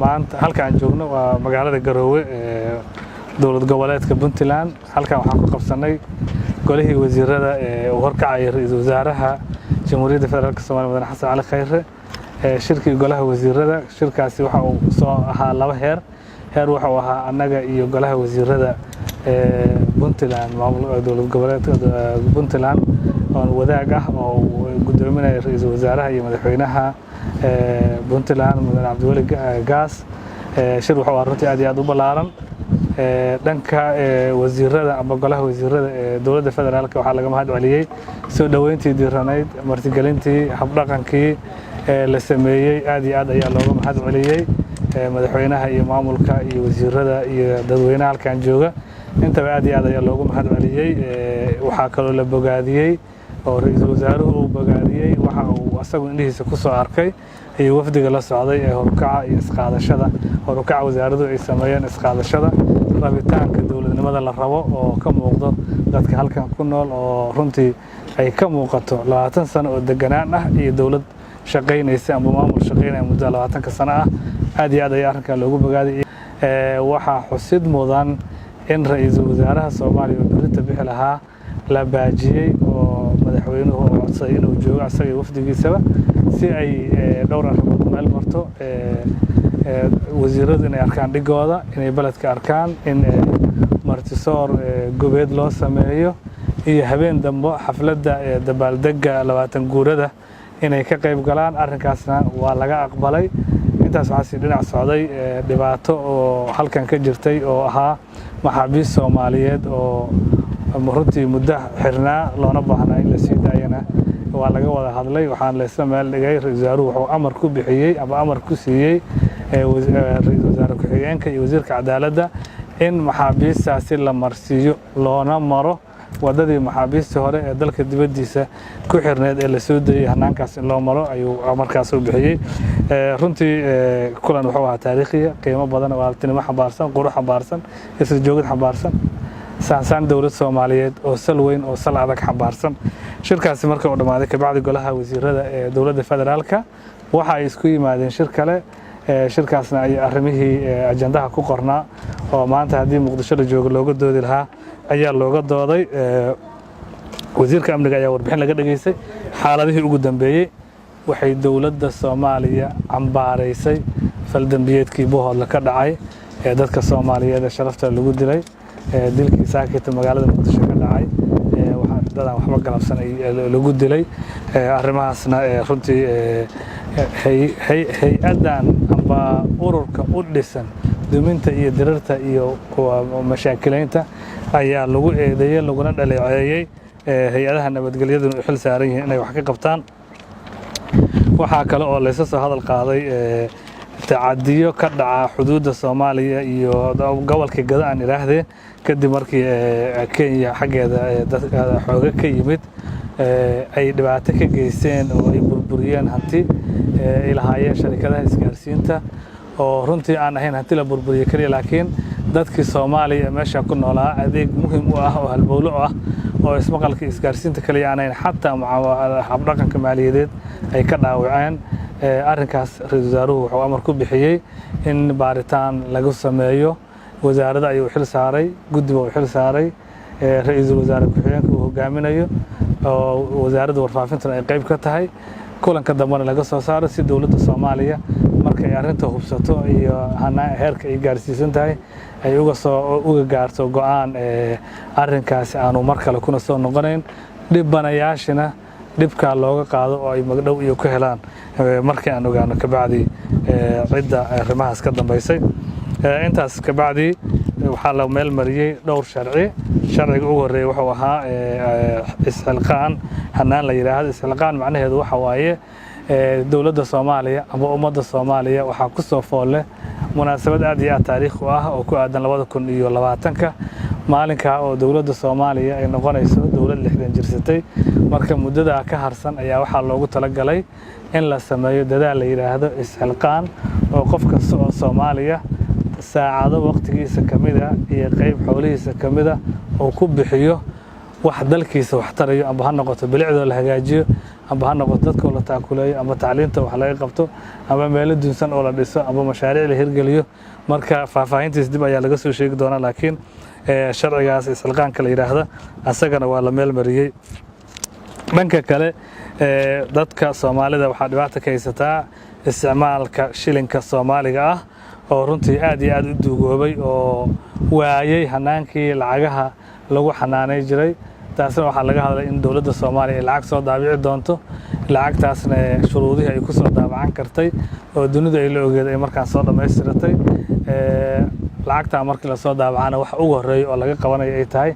maanta halkaan joogno waa magaalada Garowe dowlad goboleedka Puntland. halkaan waxaan ku qabsanay golihii wasiirada oo horkacay ra'iisul wasaaraha Jamhuuriyadda Federaalka Soomaaliya Mudane Xasan Cali Khayre. shirkii golaha wasiirada shirkaasi waxa uu soo ahaa laba heer waxa uu ahaa annaga iyo golaha wasiirada Puntland maamulka dowlad goboleedka Puntland oo wadaag ah oo gudoominaya ra'iisul wasaaraha iyo madaxweynaha Puntland Mudane Cabdiweli Gaas. shir waxa uu runtii aad u ballaaran dhanka wasiirada ama golaha wasiirada dowladda federaalka waxaa laga mahad celiyay soo dhaweyntii diiranayd martigelintii habdhaqankii la sameeyay aad ayaa looga mahad celiyay madaxweynaha iyo maamulka iyo wasiirada iyo dadweynaha halkaan jooga intaba aad ayaa looga mahad celiyay. waxaa kaloo la bogaadiyay oo ra'iisul wasaaruhu uu bogaadiyay waxa uu asagu indhihiisa ku soo arkay iyo wafdiga la socday ee horkaca iyo isqaadashada horkaca wasaaraddu ay sameeyeen isqaadashada rabitaanka dowladnimada la rabo oo ka muuqdo dadka halkan ku nool oo runtii ay ka muuqato 20 sano oo deganaan ah iyo dowlad shaqeynaysa ama maamul shaqeynaya muddo 20 sano ah aad ayaa arrinka loogu bogaadiyay. waxaa xusid mudan in ra'iisul wasaaraha Soomaaliya uu berita bixi lahaa la baajiyay oo madaxweynuhu codsaday inuu joogo asaga wafdigiisaba si ay dhowr arrimood meel marto wasiiradu inay arkaan dhigooda inay baladka arkaan in martisoor gobeed loo sameeyo iyo habeen dambe xafladda dabaaldega 20 guurada inay ka qayb galaan. arrinkaasna waa laga aqbalay. intaas waxaa si dhinac socday dhibaato oo halkan ka jirtay oo ahaa maxaabiis Soomaaliyeed oo runtii muddo xirnaa loona baahnaa in la sii daayana waa laga wada hadlay. waxaan la isla meel dhigay ra'iisul wasaaruhu wuxuu amar ku bixiyay ama amar ku siiyay ra'iisul wasaare ku-xigeenka iyo wasiirka cadaaladda in maxaabiistaasi la marsiiyo loona maro wadadii maxaabiista hore ee dalka dibadiisa ku xirneed ee la soo deeyay hanaankaas in loo maro ayuu amarkaas u bixiyay. runtii kulan wuxuu ahaa taariikhiya qiimo badan oo altinimo xambaarsan qurux xambaarsan isla joogid xambaarsan saansaan dowlad Soomaaliyeed oo sal weyn oo sal adag xambaarsan. shirkaasi markii uu dhamaaday ka bacdi golaha wasiirada ee dowladda federaalka waxa ay isku yimaadeen shir kale. shirkaasna ay arrimihii ajandaha ku qornaa oo maanta haddii Muqdisho la joogo looga doodi lahaa ayaa looga dooday. wasiirka amniga ayaa warbixin laga dhageystay xaaladihii ugu dambeeyay. waxay dowladda Soomaaliya cambaaraysay faldambiyeedkii Bohol ka dhacay ee dadka Soomaaliyeed sharafta lagu dilay dilkii saakita magaalada Muqdisho ka dhacay dadaan waxba galabsan lagu dilay. arrimahaasna runtii hay-adan amba ururka u dhisan duminta iyo dirarta iyo mashaakilaynta ayaa lagu eedeeyay laguna dhaleeceeyay hay-adaha nabadgelyadu u xil saaran yihiin inay wax ka qabtaan. waxaa kale oo la soo hadal qaaday tacadiyo ka dhaca xuduudda Soomaaliya iyo gobolka Gada aan iraahdee kadib markii Kenya xaggeeda xooga ka yimid ay dhibaato ka geysteen oo ay burburiyeen hanti ilaahayeen sharikadaha isgaarsiinta oo runtii aan ahayn hanti la burburiyo kaliya laakiin dadkii Soomaaliya meesha ku noolaa adeeg muhiim u ah oo halbowlo ah oo ismaqalka isgaarsiinta kaliya aan ahayn xataa habdhaqanka maaliyadeed ay ka dhaawaceen. arrinkaas ra'iisul wasaaruhu wuxuu amar ku bixiyay in baaritaan lagu sameeyo. wasaaradda ayuu xil saaray guddiga uu xil saaray ra'iisul wasaare ku-xigeenka uu hogaaminayo oo wasaaradda warfaafinta ay qayb ka tahay. kulanka dambana laga soo saaro si dowladda Soomaaliya markay arrinta hubsato iyo heerka ay gaarsiisan tahay ay uga gaarto go'aan arrinkaasi aanu mar kale kuna soo noqonayn dhibanayaashina dhibka looga qaado oo ay magdhow iyo ku helaan markii aan ogaano ka bacdi cidda arrimahaas ka dambeysay. intaas ka bacdi waxaa la meel mariyay dhowr sharciga ugu horeeyay wuxuu ahaa isxilqaan hanaan la yiraahdo. isxilqaan macnaheedu waxa waaye dowladda Soomaaliya ama ummadda Soomaaliya waxaa ku soo foole munaasabad aad taariikh u ah oo ku aadan 2020 maalinka oo dowladda Soomaaliya ay noqonayso dowlad 60 jirsatay. marka muddada ka harsan ayaa waxaa loogu talagalay in la sameeyo dadaal la yiraahdo isxilqaan oo qofka Soomaaliya saacado waqtigiisa kamida iyo qayb xoolihiisa kamida oo ku bixiyo wax dalkiisa wax tarayo amba ha noqoto bilicdo la hagaajiyo amba ha noqoto dadka oo la taakuleeyo ama tacliinta wax laga qabto ama meelo dunsan oo la dhiso ama mashaariic la hirgeliyo marka faahfaahintiis dib ayaa laga soo sheegi doonaa laakiin sharcigaas isxilqaanka la yiraahdo asagana waa la meel mariyay dhanka kale dadka Soomaalida waxa dhibaato ka haysataa isticmaalka shilinka Soomaaliga ah oo runtii aad iyo aad u duugoobay oo waayay hanaankii lacagaha lagu xanaanay jiray taasna waxa laga hadlay in dawladda Soomaaliya ay lacag soo daabici doonto lacagtaasna shuruudihi ay ku soo daabacan kartay oo dunida ay la ogeeday markaan soo dhameystiratay lacagta markii la soo daabacana wax ugu horeeyo oo laga qabanayo ay tahay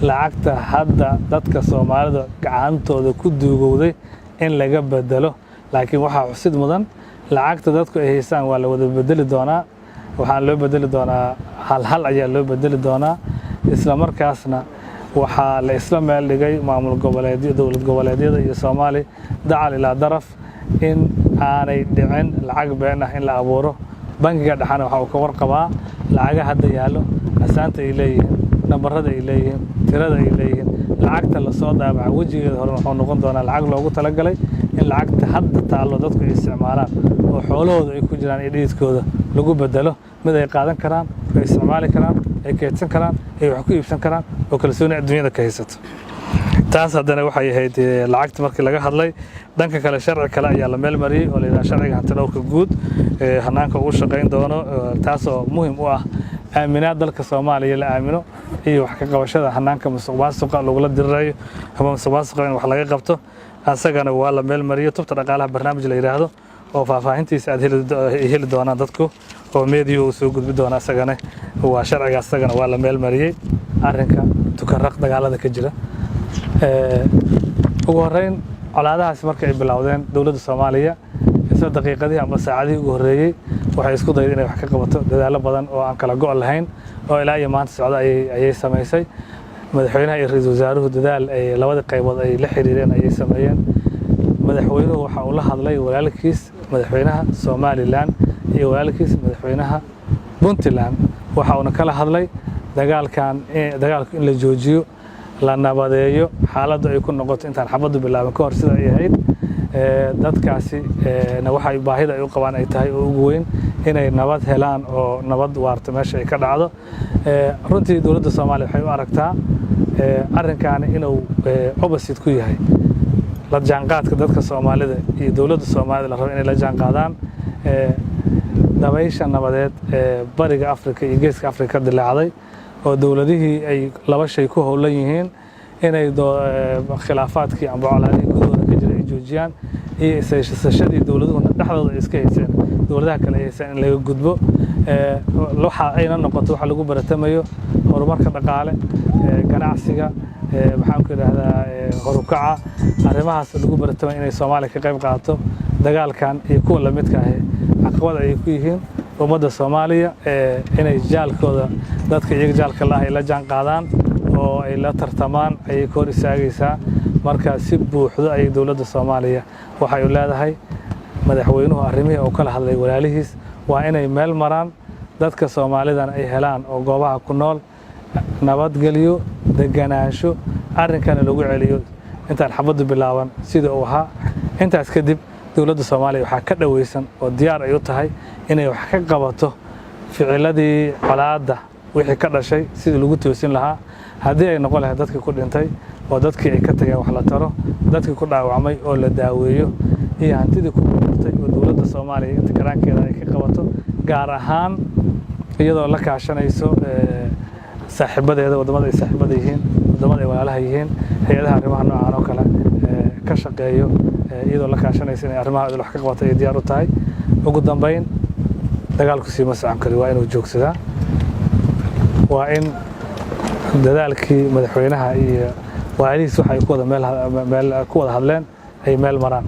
lacagta hadda dadka Soomaalida gacantooda ku duugowday in laga bedelo laakiin waxa xusid mudan lacagta dadku ay haystaan waa la wada bedeli doonaa waxaa loo bedeli doonaa hal ayaa loo bedeli doonaa isla markaasna waxaa la isla meel dhigay maamul goboleedyada dawlad goboleedyada iyo Soomaali dacal ila daraf in aanay dhicin lacag been ah in la abuuro bangiga dhaxana waxa uu ka warqabaa lacagaha hadda yaalo asaanta ay leeyihiin nambarada ay leeyihiin tirada ay leeyihiin lacagta la soo daabaca wajigeeda hore wuxuu noqon doonaa lacag loogu talagalay in lacagta hadda taalo dadku ay isticmaalaan oo xoolahooda ay ku jiraan dhididkooda lagu bedelo mid ay qaadan karaan ay isticmaali karaan ay keedsan karaan ay wax ku iibsan karaan oo kalsooni adduunyada ka haysato taas haddana waxay ahayd lacagta markii laga hadlay dhanka kale sharci kale ayaa la meel mariyay oo leeyahay sharciga hantidhawrka guud hanaanka uu shaqeyn doono taas oo muhiim u ah aaminaad dalka Soomaaliya la aamino iyo wax ka qabashada hanaanka musuqmaasuqa lagula dirirayo ama musuqmaasuqa in wax laga qabto asagana waa la meel mariyay tubta dhaqaalaha barnaamij la yiraahdo oo faahfaahintiisa aad heli doonaan dadku oo meediyo uu soo gudbi doona asagana waa sharciga asagana waa la meel mariyay arrinka tukaraq dagaalada ka jira ugu horeyn colaadahaas markay ay bilowdeen dawladda Soomaaliya isla daqiiqadii ama saacadii ugu horeeyay waxay isku dayday inay wax ka qabato dadaalo badan oo aan kala go'ol lahayn oo ilaa iyo maanta socda ayay sameysay madaxweynaha iyo ra'iisul wasaaruhu dadaal ay labada qaybood ay la xiriireen ayay sameeyeen madaxweynuhu waxa uu la hadlay walaalkiis madaxweynaha Somaliland iyo walaalkiis madaxweynaha Puntland waxa uu kala hadlay dagaalku in la joojiyo la nabadeeyo xaaladdu ay ku noqoto intaan xabadu bilaaban ka hor sida ay ahayd dadkaasi waxay baahida ay u qabaan ay tahay oo ugu weyn inay nabad helaan oo nabad waarta meesha ay ka dhacdo runtii dawladda Soomaaliya waxay u aragtaa arrinkan inuu opposite ku yahay la jaanqaadka dadka Soomaalida iyo dawladda Soomaaliya la rabo inay la jaanqaadaan dabaysha nabadeed bariga Afrika iyo geeska Afrika dilaacday oo dawladihii ay laba shay ku howlan yihiin inay khilaafaadkii ama colaadihii gudahooda ka jiray ay joojiyaan iyo isashadii dawladuhu dhexdooda iska haysteen dawladaha kale ay haysteen in laga gudbo waxa ayna noqoto waxa lagu baratamayo horumarka dhaqaale ganacsiga maxaan ku yiraahdaa horukaca arrimahaas lagu baratamayo inay Soomaaliya ka qayb qaato dagaalkan iyo kuwa la midka ah caqabad ay ku yihiin ummadda Soomaaliya inay jaalkooda dadka iyaga jaalka la la jaan qaadaan oo ay la tartamaan ay kor isaagaysaa marka si buuxdo ay dawladda Soomaaliya waxay u leedahay madaxweynuhu arrimihii oo kala hadlay walaalihiis waa inay meel maraan dadka Soomaalidan ay helaan oo goobaha ku nool nabadgelyo deganaansho arrinkan lagu celiyo intaan xabadu bilaaban sida uu ahaa intaas kadib dawladda Soomaaliya waxa ka dhaweysan oo diyaar ay u tahay inay wax ka qabato ficiladii colaada wixii ka dhashay sidii lagu toosin lahaa haddii ay noqon lahayd dadkii ku dhintay oo dadkii ay ka tageen wax la taro dadkii ku dhaawacmay oo la daaweeyo iyo hantidii ku burburtay oo dawladda Soomaaliya inta karaankeeda ay ka qabato gaar ahaan iyadoo la kaashanayso saaxiibadeeda wadamada ay saaxiibada yihiin wadamada ay walaalaha yihiin hay'adaha arrimaha noocan oo kale ka shaqeeyo iyadoo la kaashanayso in arrimaha wax ka qabato ay diyaar u tahay ugu dambeyn dagaalku si ma socon kari waa inuu joogsadaa waa in dadaalkii madaxweynaha iyo waalihiis waxay ku wada meel ku wada hadleen ay meel maraan